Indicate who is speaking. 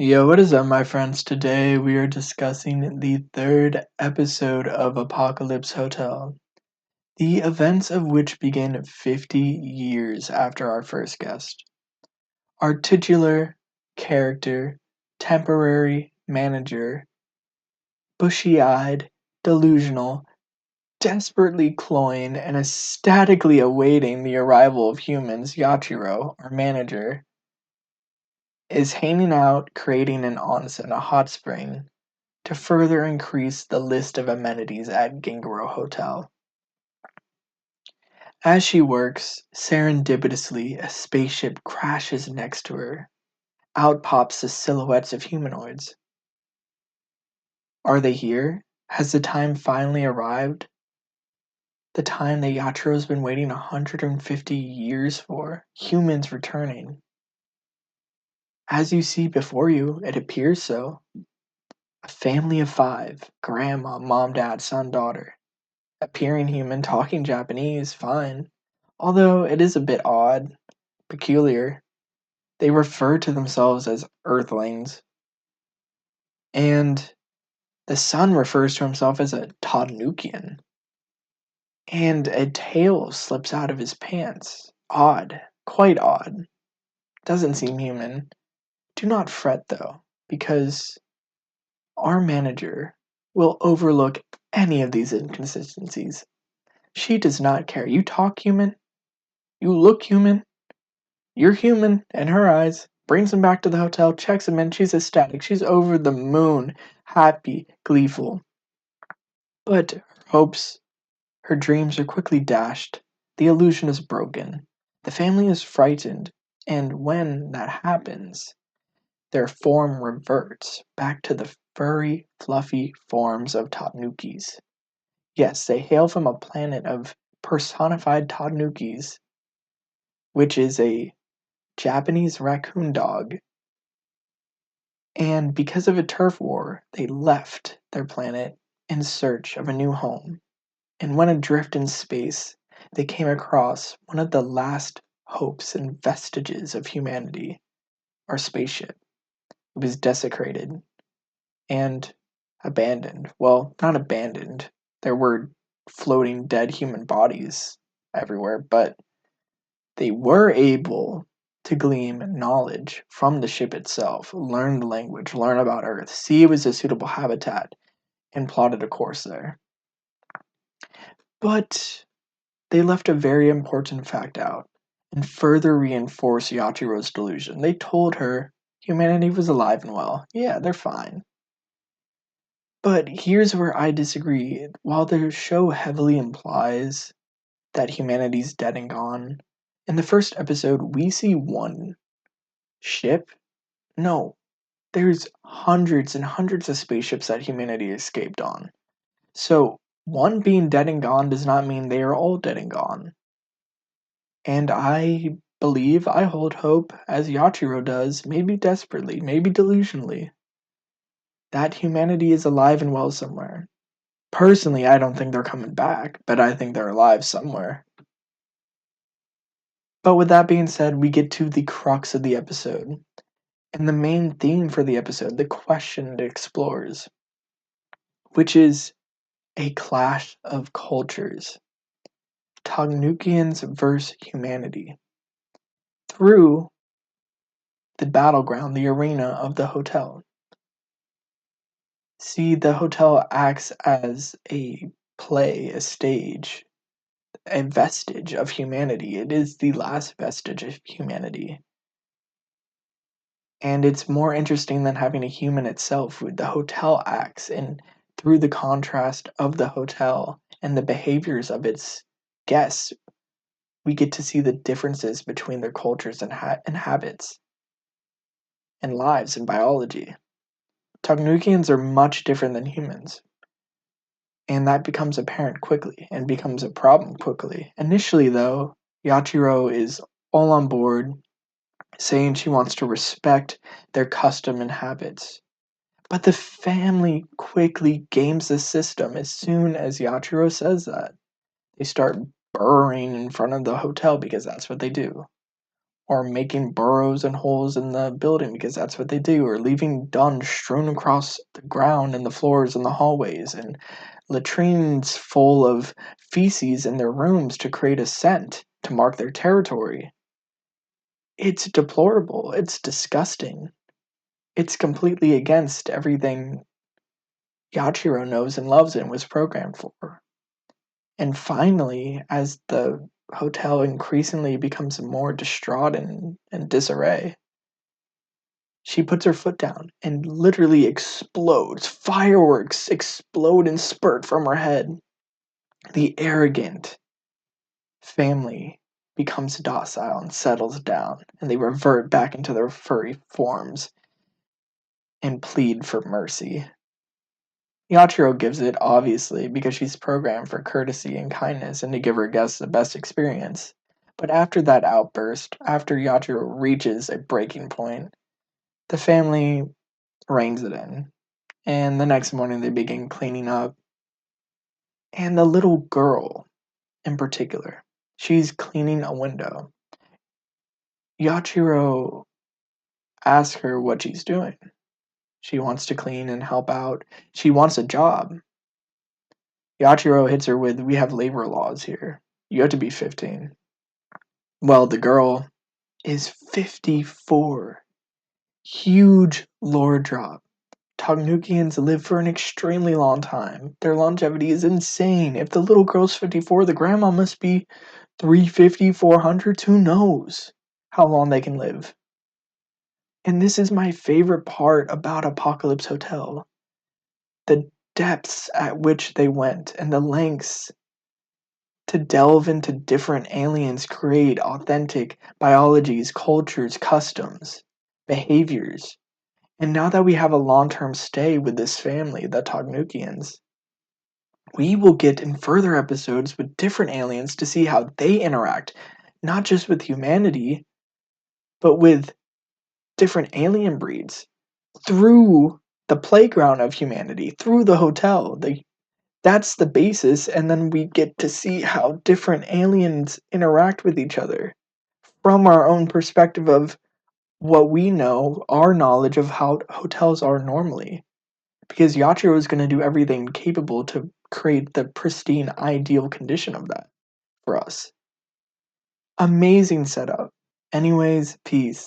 Speaker 1: Yo, what is up, my friends? Today we are discussing the third episode of Apocalypse Hotel, the events of which begin 50 years after our first guest. Our titular character, temporary manager, bushy eyed, delusional, desperately cloying, and ecstatically awaiting the arrival of humans, Yachiro, our manager, is hanging out creating an onsen, a hot spring, to further increase the list of amenities at Gingaro Hotel. As she works, serendipitously a spaceship crashes next to her. Out pops the silhouettes of humanoids. Are they here? Has the time finally arrived? The time that Yachiro's been waiting 150 years for. Humans returning. As you see before you, it appears so. A family of five. Grandma, mom, dad, son, daughter. Appearing human, talking Japanese, fine. Although it is a bit odd, peculiar. They refer to themselves as Earthlings. And the son refers to himself as a Todnukian. And a tail slips out of his pants. Odd. Quite odd. Doesn't seem human. Do not fret though, because our manager will overlook any of these inconsistencies. She does not care. You talk human, you look human, you're human in her eyes. Brings him back to the hotel, checks him in. She's ecstatic. She's over the moon, happy, gleeful. But her hopes, her dreams are quickly dashed. The illusion is broken. The family is frightened, and when that happens, their form reverts back to the furry, fluffy forms of Totnukis. Yes, they hail from a planet of personified Totnukis, which is a Japanese raccoon dog. And because of a turf war, they left their planet in search of a new home. And when adrift in space, they came across one of the last hopes and vestiges of humanity, our spaceship. It was desecrated and abandoned. Well, not abandoned. There were floating dead human bodies everywhere, but they were able to glean knowledge from the ship itself, learn the language, learn about Earth, see it was a suitable habitat, and plotted a course there. But they left a very important fact out and further reinforced Yachiro's delusion. They told her humanity was alive and well. Yeah, they're fine. But here's where I disagree. While the show heavily implies that humanity's dead and gone, in the first episode we see one ship. No, there's hundreds and hundreds of spaceships that humanity escaped on. So, one being dead and gone does not mean they are all dead and gone. And I believe, I hold hope, as Yachiro does, maybe desperately, maybe delusionally, that humanity is alive and well somewhere. Personally, I don't think they're coming back, but I think they're alive somewhere. But with that being said, we get to the crux of the episode. And the main theme for the episode, the question it explores, which is a clash of cultures. Tognukians versus humanity. Through the battleground, the arena of the hotel. See, the hotel acts as a play, a stage, a vestige of humanity. It is the last vestige of humanity. And it's more interesting than having a human itself. The hotel acts, and through the contrast of the hotel and the behaviors of its guests, we get to see the differences between their cultures and habits and lives and biology. Tognukians are much different than humans, and that becomes apparent quickly and becomes a problem quickly. Initially, though, Yachiro is all on board, saying she wants to respect their custom and habits. But the family quickly games the system as soon as Yachiro says that. They start burrowing in front of the hotel because that's what they do. or making burrows and holes in the building because that's what they do, or leaving dung strewn across the ground and the floors and the hallways, and latrines full of feces in their rooms to create a scent to mark their territory. It's deplorable. It's disgusting. It's completely against everything Yachiro knows and loves and was programmed for. And finally, as the hotel increasingly becomes more distraught and disarray, she puts her foot down and literally explodes. Fireworks explode and spurt from her head. The arrogant family becomes docile and settles down, and they revert back into their furry forms and plead for mercy. Yachiro gives it, obviously, because she's programmed for courtesy and kindness and to give her guests the best experience. But after that outburst, after Yachiro reaches a breaking point, the family reins it in. And the next morning they begin cleaning up. And the little girl, in particular, she's cleaning a window. Yachiro asks her what she's doing. She wants to clean and help out. She wants a job. Yachiro hits her with, "We have labor laws here. You have to be 15. Well, the girl is 54. Huge lore drop. Tognukians live for an extremely long time. Their longevity is insane. If the little girl's 54, the grandma must be 350, 400. Who knows how long they can live? And this is my favorite part about Apocalypse Hotel. The depths at which they went and the lengths to delve into different aliens, create authentic biologies, cultures, customs, behaviors. And now that we have a long-term stay with this family, the Tognukians, we will get in further episodes with different aliens to see how they interact, not just with humanity, but with different alien breeds through the playground of humanity, through the hotel. That's the basis, and then we get to see how different aliens interact with each other from our own perspective of what we know, our knowledge of how hotels are normally. Because Yachiro is going to do everything capable to create the pristine, ideal condition of that for us. Amazing setup. Anyways, peace.